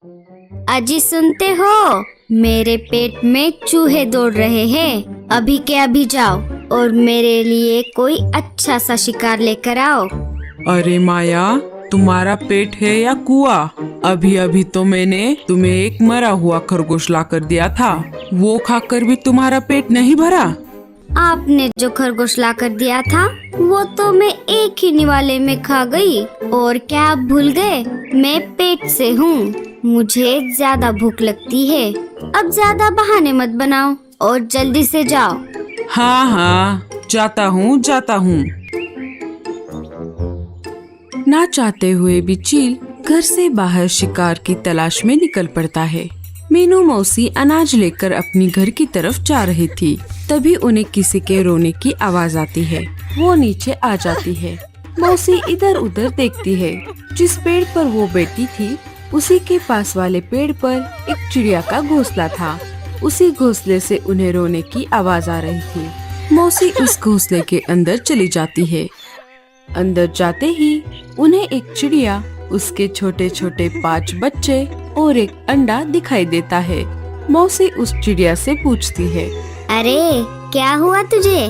अजी सुनते हो, मेरे पेट में चूहे दौड़ रहे हैं। अभी के अभी जाओ और मेरे लिए कोई अच्छा सा शिकार लेकर आओ। अरे माया, तुम्हारा पेट है या कुआं? अभी अभी तो मैंने तुम्हें एक मरा हुआ खरगोश ला कर दिया था, वो खाकर भी तुम्हारा पेट नहीं भरा। आपने जो खरगोश ला कर दिया था वो तो मैं एक ही निवाले में खा गई। और क्या आप भूल गए, मैं पेट से हूँ, मुझे ज्यादा भूख लगती है। अब ज्यादा बहाने मत बनाओ और जल्दी से जाओ। हाँ हाँ, जाता हूँ। ना चाहते हुए भी चील घर से बाहर शिकार की तलाश में निकल पड़ता है। मीनू मौसी अनाज लेकर अपनी घर की तरफ जा रही थी। तभी उन्हें किसी के रोने की आवाज आती है। वो नीचे आ जाती है। मौसी इधर उधर देखती है। जिस पेड़ पर वो बैठी थी उसी के पास वाले पेड़ पर एक चिड़िया का घोंसला था। उसी घोंसले से उन्हें रोने की आवाज आ रही थी। मौसी उस घोंसले के अंदर चली जाती है। अंदर जाते ही उन्हें एक चिड़िया, उसके छोटे छोटे 5 बच्चे और एक अंडा दिखाई देता है। मौसी उस चिड़िया से पूछती है, अरे क्या हुआ तुझे?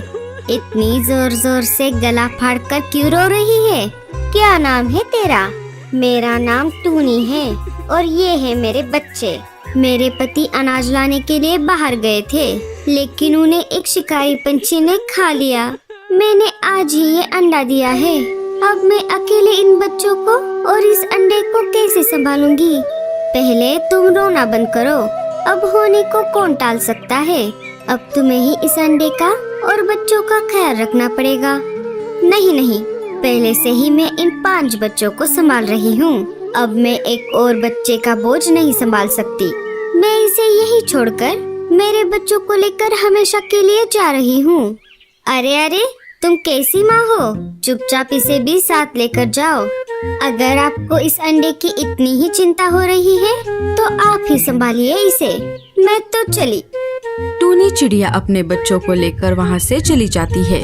इतनी जोर जोर से गला फाड़ कर क्यों रो रही है? क्या नाम है तेरा? मेरा नाम टूनी है और ये है मेरे बच्चे। मेरे पति अनाज लाने के लिए बाहर गए थे, लेकिन उन्हें एक शिकारी पंछी ने खा लिया। मैंने आज ही ये अंडा दिया है। अब मैं अकेले इन बच्चों को और इस अंडे को कैसे संभालूंगी? पहले तुम रोना बंद करो। अब होने को कौन टाल सकता है? अब तुम्हें ही इस अंडे का और बच्चों का ख्याल रखना पड़ेगा। नहीं, पहले से ही मैं इन 5 बच्चों को संभाल रही हूँ। अब मैं एक और बच्चे का बोझ नहीं संभाल सकती। मैं इसे यही छोड़कर मेरे बच्चों को लेकर हमेशा के लिए जा रही हूँ। अरे तुम कैसी माँ हो? चुपचाप इसे भी साथ लेकर जाओ। अगर आपको इस अंडे की इतनी ही चिंता हो रही है तो आप ही संभालिए इसे। मैं तो चली। टूनी चिड़िया अपने बच्चों को लेकर वहाँ से चली जाती है।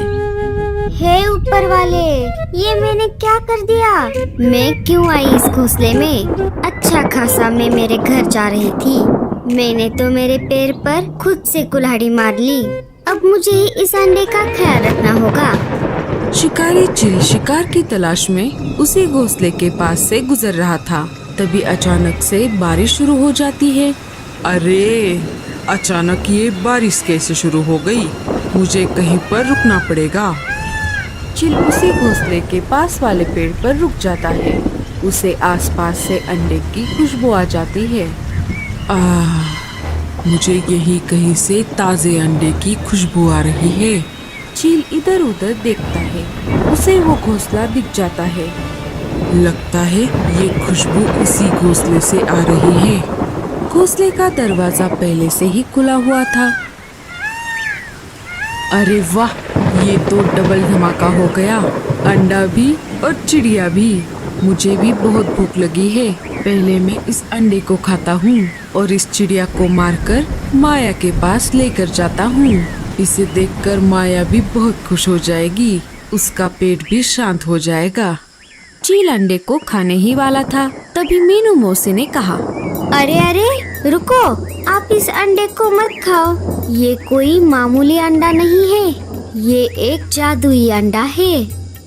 हे ऊपर वाले, ये मैंने क्या कर दिया? मैं क्यों आई इस घोंसले में? अच्छा खासा मैं मेरे घर जा रही थी। मैंने तो मेरे पैर पर खुद से कुल्हाड़ी मार ली। अब मुझे ही इस अंडे का ख्याल रखना होगा। शिकारी चील शिकार की तलाश में उसी घोंसले के पास से गुजर रहा था। तभी अचानक से बारिश शुरू हो जाती है। अरे अचानक ये बारिश कैसे शुरू हो गई? मुझे कहीं पर रुकना पड़ेगा। चील उसी घोंसले के पास वाले पेड़ पर रुक जाता है। उसे आसपास से अंडे की खुशबू आ जाती है। मुझे यही कहीं से ताजे अंडे की खुशबू आ रही है। चील इधर उधर देखता है। उसे वो घोंसला दिख जाता है। लगता है ये खुशबू इसी घोंसले से आ रही है। घोंसले का दरवाजा पहले से ही खुला हुआ था। अरे वाह, ये तो डबल धमाका हो गया। अंडा भी और चिड़िया भी। मुझे भी बहुत भूख लगी है। पहले मैं इस अंडे को खाता हूँ और इस चिड़िया को मारकर माया के पास लेकर जाता हूँ। इसे देखकर माया भी बहुत खुश हो जाएगी। उसका पेट भी शांत हो जाएगा। चील अंडे को खाने ही वाला था। तभी मीनू मौसी ने कहा, अरे रुको, आप इस अंडे को मत खाओ। ये कोई मामूली अंडा नहीं है, ये एक जादुई अंडा है।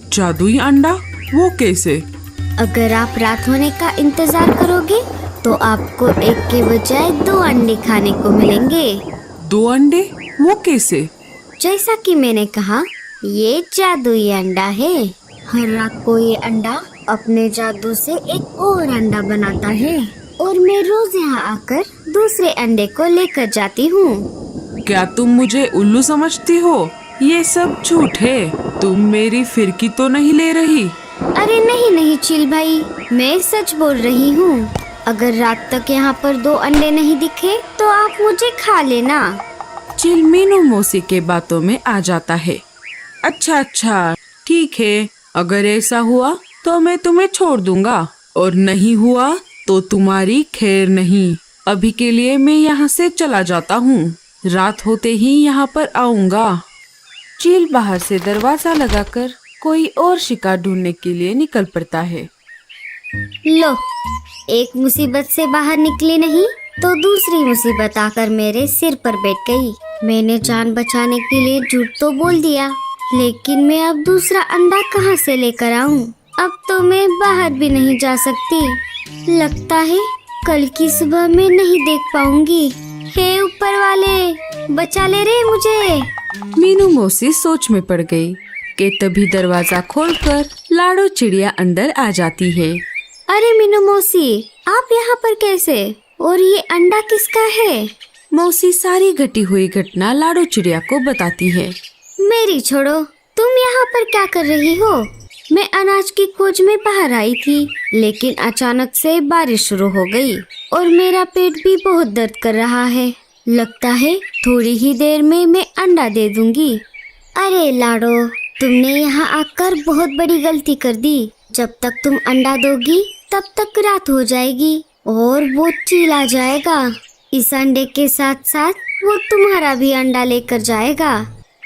जादुई अंडा? वो कैसे? अगर आप रात होने का इंतजार करोगे तो आपको एक के बजाय 2 अंडे खाने को मिलेंगे। 2 अंडे? वो कैसे? जैसा कि मैंने कहा, ये जादुई अंडा है। हर रात को ये अंडा अपने जादू से एक और अंडा बनाता है और मैं रोज यहाँ आकर दूसरे अंडे को लेकर जाती हूँ। क्या तुम मुझे उल्लू समझती हो? ये सब झूठ है। तुम मेरी फिरकी तो नहीं ले रही? अरे नहीं चील भाई, मैं सच बोल रही हूँ। अगर रात तक यहाँ पर 2 अंडे नहीं दिखे तो आप मुझे खा लेना। चील मीनू मौसी के बातों में आ जाता है। अच्छा, ठीक है। अगर ऐसा हुआ तो मैं तुम्हें छोड़ दूंगा, और नहीं हुआ तो तुम्हारी खैर नहीं। अभी के लिए मैं यहाँ से चला जाता हूँ। रात होते ही यहाँ पर आऊँगा। चील बाहर से दरवाजा लगाकर कोई और शिकार ढूंढने के लिए निकल पड़ता है। लो, एक मुसीबत से बाहर निकली नहीं तो दूसरी मुसीबत आकर मेरे सिर पर बैठ गई। मैंने जान बचाने के लिए झूठ तो बोल दिया, लेकिन मैं अब दूसरा अंडा कहाँ से लेकर आऊँ? अब तो मैं बाहर भी नहीं जा सकती। लगता है कल की सुबह मैं नहीं देख पाऊंगी। हे ऊपर वाले, बचा ले रे मुझे। मीनू मौसी सोच में पड़ गई कि तभी दरवाजा खोलकर लाडो चिड़िया अंदर आ जाती है। अरे मीनू मौसी, आप यहाँ पर कैसे? और ये अंडा किसका है? मौसी सारी घटी हुई घटना लाडो चिड़िया को बताती है। मेरी छोड़ो, तुम यहाँ पर क्या कर रही हो? मैं अनाज की खोज में बाहर आई थी, लेकिन अचानक से बारिश शुरू हो गई और मेरा पेट भी बहुत दर्द कर रहा है। लगता है थोड़ी ही देर में मैं अंडा दे दूंगी। अरे लाडो, तुमने यहाँ आकर बहुत बड़ी गलती कर दी। जब तक तुम अंडा दोगी तब तक रात हो जाएगी और वो चील आ जाएगा। इस अंडे के साथ साथ वो तुम्हारा भी अंडा लेकर जाएगा।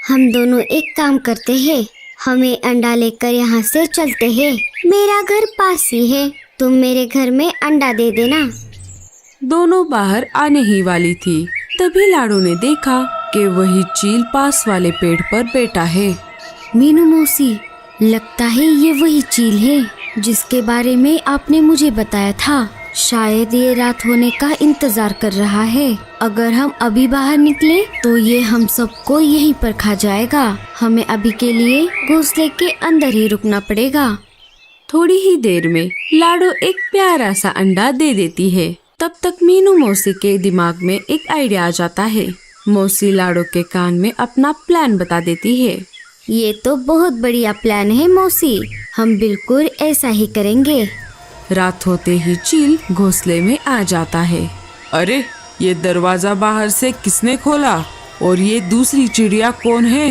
हम दोनों एक काम करते हैं, हमें अंडा लेकर यहाँ से चलते हैं। मेरा घर पास ही है, तुम मेरे घर में अंडा दे देना। दोनों बाहर आने ही वाली थी, तभी लाडो ने देखा कि वही चील पास वाले पेड़ पर बैठा है। मीनू मौसी, लगता है ये वही चील है जिसके बारे में आपने मुझे बताया था। शायद ये रात होने का इंतजार कर रहा है। अगर हम अभी बाहर निकले तो ये हम सबको यहीं पर खा जाएगा। हमें अभी के लिए घोंसले के अंदर ही रुकना पड़ेगा। थोड़ी ही देर में लाडो एक प्यारा सा अंडा दे देती है। तब तक मीनू मौसी के दिमाग में एक आइडिया आ जाता है। मौसी लाडो के कान में अपना प्लान बता देती है। ये तो बहुत बढ़िया प्लान है मौसी, हम बिल्कुल ऐसा ही करेंगे। रात होते ही चील घोंसले में आ जाता है। अरे, ये दरवाजा बाहर से किसने खोला? और ये दूसरी चिड़िया कौन है?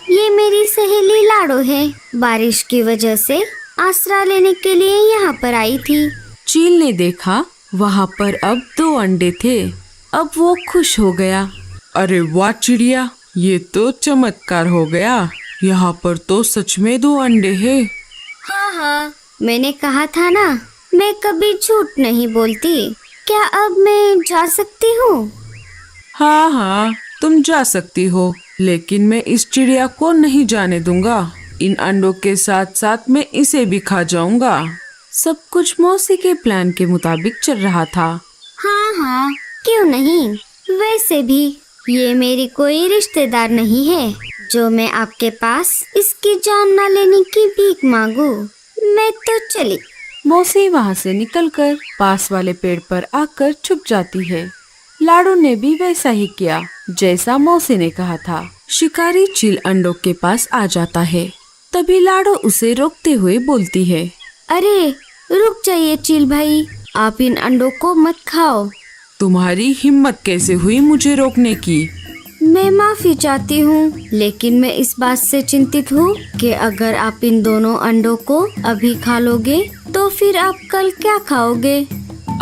ये मेरी सहेली लाडो है। बारिश की वजह से आसरा लेने के लिए यहाँ पर आई थी। चील ने देखा वहाँ पर अब 2 अंडे थे। अब वो खुश हो गया। अरे वाह चिड़िया, ये तो चमत्कार हो गया। यहाँ पर तो सच में 2 अंडे हैं। हाँ, मैंने कहा था ना, मैं कभी झूठ नहीं बोलती। क्या अब मैं जा सकती हूँ? हाँ, तुम जा सकती हो, लेकिन मैं इस चिड़िया को नहीं जाने दूंगा। इन अंडों के साथ साथ मैं इसे भी खा जाऊंगा। सब कुछ मौसी के प्लान के मुताबिक चल रहा था। हाँ, क्यों नहीं। वैसे भी ये मेरी कोई रिश्तेदार नहीं है जो मैं आपके पास इसकी जान न लेने की भीख मांगू। मैं तो चली। मौसी वहाँ से निकलकर पास वाले पेड़ पर आकर छुप जाती है। लाडो ने भी वैसा ही किया जैसा मौसी ने कहा था। शिकारी चील अंडों के पास आ जाता है। तभी लाडो उसे रोकते हुए बोलती है। अरे रुक जाइए चील भाई, आप इन अंडों को मत खाओ। तुम्हारी हिम्मत कैसे हुई मुझे रोकने की? मैं माफी चाहती हूँ, लेकिन मैं इस बात से चिंतित हूँ कि अगर आप इन दोनों अंडों को अभी खा लोगे तो फिर आप कल क्या खाओगे?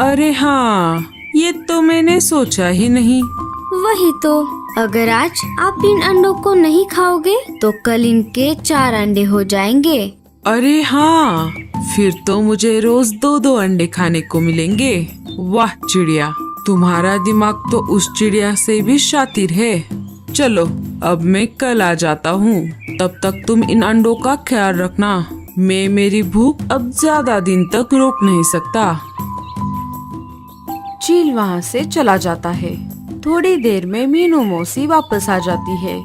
अरे हाँ, ये तो मैंने सोचा ही नहीं। वही तो, अगर आज आप इन अंडों को नहीं खाओगे तो कल इनके 4 अंडे हो जाएंगे। अरे हाँ, फिर तो मुझे रोज 2-2 अंडे खाने को मिलेंगे। वाह चिड़िया, तुम्हारा दिमाग तो उस चिड़िया से भी शातिर है। चलो, अब मैं कल आ जाता हूँ। तब तक तुम इन अंडों का ख्याल रखना। मैं मेरी भूख अब ज्यादा दिन तक रोक नहीं सकता। चील वहाँ से चला जाता है। थोड़ी देर में मीनू मौसी वापस आ जाती है।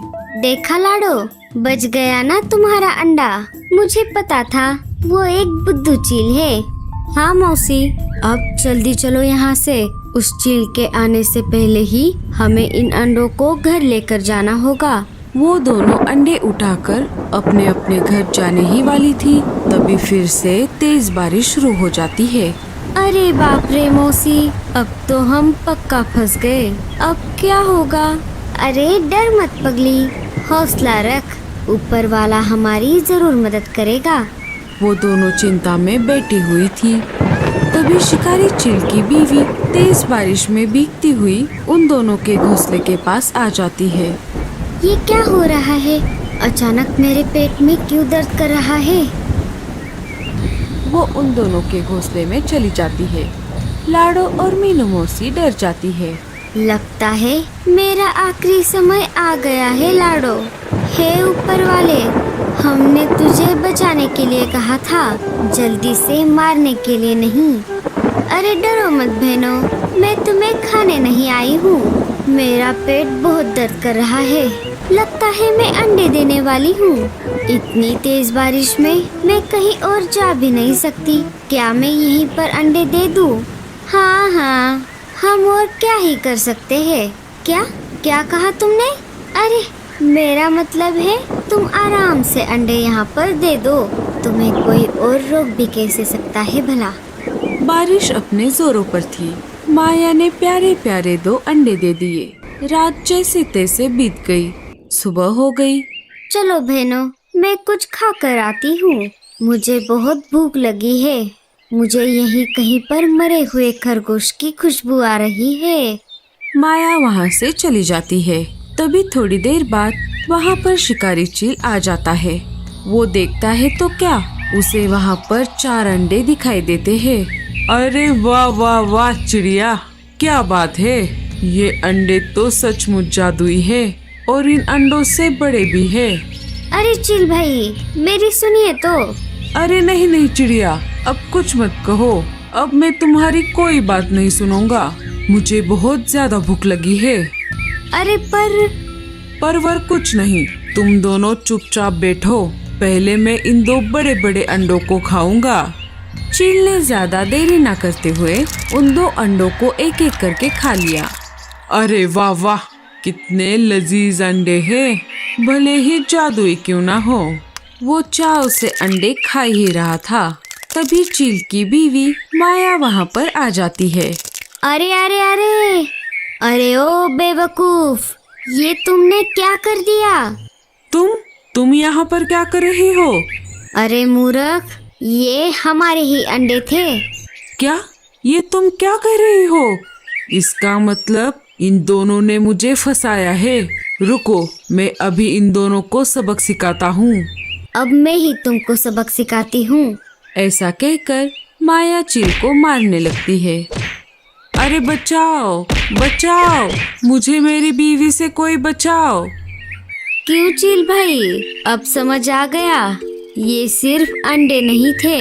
देखा लाडो, बच गया ना तुम्हारा अंडा। मुझे पता था वो एक बुद्धू चील है। हाँ मौसी, अब जल्दी चलो यहाँ से। उस चील के आने से पहले ही हमें इन अंडों को घर लेकर जाना होगा। वो दोनों अंडे उठाकर अपने अपने घर जाने ही वाली थी, तभी फिर से तेज बारिश शुरू हो जाती है। अरे बाप रे मौसी, अब तो हम पक्का फंस गए। अब क्या होगा? अरे डर मत पगली, हौसला रख, ऊपर वाला हमारी जरूर मदद करेगा। वो दोनों चिंता में बैठी हुई थी। तभी शिकारी चील की बीवी तेज बारिश में भीगती हुई उन दोनों के घोंसले के पास आ जाती है। ये क्या हो रहा है? अचानक मेरे पेट में क्यों दर्द कर रहा है? वो उन दोनों के घोंसले में चली जाती है। लाडो और मीनू मौसी डर जाती है। लगता है मेरा आखिरी समय आ गया है लाडो। हे ऊपर वाले, हमने तुझे बचाने के लिए कहा था, जल्दी से मारने के लिए नहीं। अरे डरो मत बहनों, मैं तुम्हें खाने नहीं आई हूँ। मेरा पेट बहुत दर्द कर रहा है। लगता है मैं अंडे देने वाली हूँ। इतनी तेज बारिश में मैं कहीं और जा भी नहीं सकती। क्या मैं यहीं पर अंडे दे दूँ? हाँ हाँ, हम और क्या ही कर सकते हैं। क्या क्या कहा तुमने? अरे मेरा मतलब है तुम आराम से अंडे यहाँ पर दे दो। तुम्हें कोई और रोक भी कैसे सकता है भला। बारिश अपने जोरों पर थी। माया ने प्यारे प्यारे 2 अंडे दे दिए। रात जैसे तैसे बीत गई। सुबह हो गई। चलो बहनों, मैं कुछ खा कर आती हूँ। मुझे बहुत भूख लगी है। मुझे यहीं कहीं पर मरे हुए खरगोश की खुशबू आ रही है। माया वहाँ से चली जाती है। तभी थोड़ी देर बाद वहाँ पर शिकारी चील आ जाता है। वो देखता है तो क्या, उसे वहाँ पर 4 अंडे दिखाई देते हैं। अरे वाह वाह वाह चिड़िया, क्या बात है। ये अंडे तो सचमुच जादुई है और इन अंडों से बड़े भी है। अरे चील भाई, मेरी सुनिए तो। अरे नहीं नहीं चिड़िया, अब कुछ मत कहो। अब मैं तुम्हारी कोई बात नहीं सुनूंगा। मुझे बहुत ज्यादा भूख लगी है। अरे परवर कुछ नहीं, तुम दोनों चुपचाप बैठो। पहले मैं इन 2 बड़े बड़े अंडों को खाऊंगा। चील ने ज्यादा देरी न करते हुए उन 2 अंडों को एक एक करके खा लिया। अरे वाह वाह, कितने लजीज अंडे हैं, भले ही जादुई क्यों ना हो। वो चाव से अंडे खा ही रहा था। तभी चील की बीवी माया वहाँ पर आ जाती है। अरे अरे अरे अरे ओ बेवकूफ, ये तुमने क्या कर दिया? तुम यहाँ पर क्या कर रही हो? अरे मूर्ख, ये हमारे ही अंडे थे। क्या? ये तुम क्या कह रही हो? इसका मतलब इन दोनों ने मुझे फंसाया है। रुको, मैं अभी इन दोनों को सबक सिखाता हूँ। अब मैं ही तुमको सबक सिखाती हूँ। ऐसा कहकर माया चील को मारने लगती है। अरे बचाओ बचाओ, मुझे मेरी बीवी से कोई बचाओ। क्यों चील भाई, अब समझ आ गया? ये सिर्फ अंडे नहीं थे,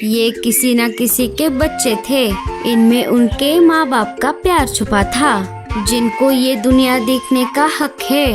ये किसी न किसी के बच्चे थे। इनमें उनके माँ बाप का प्यार छुपा था, जिनको ये दुनिया देखने का हक है।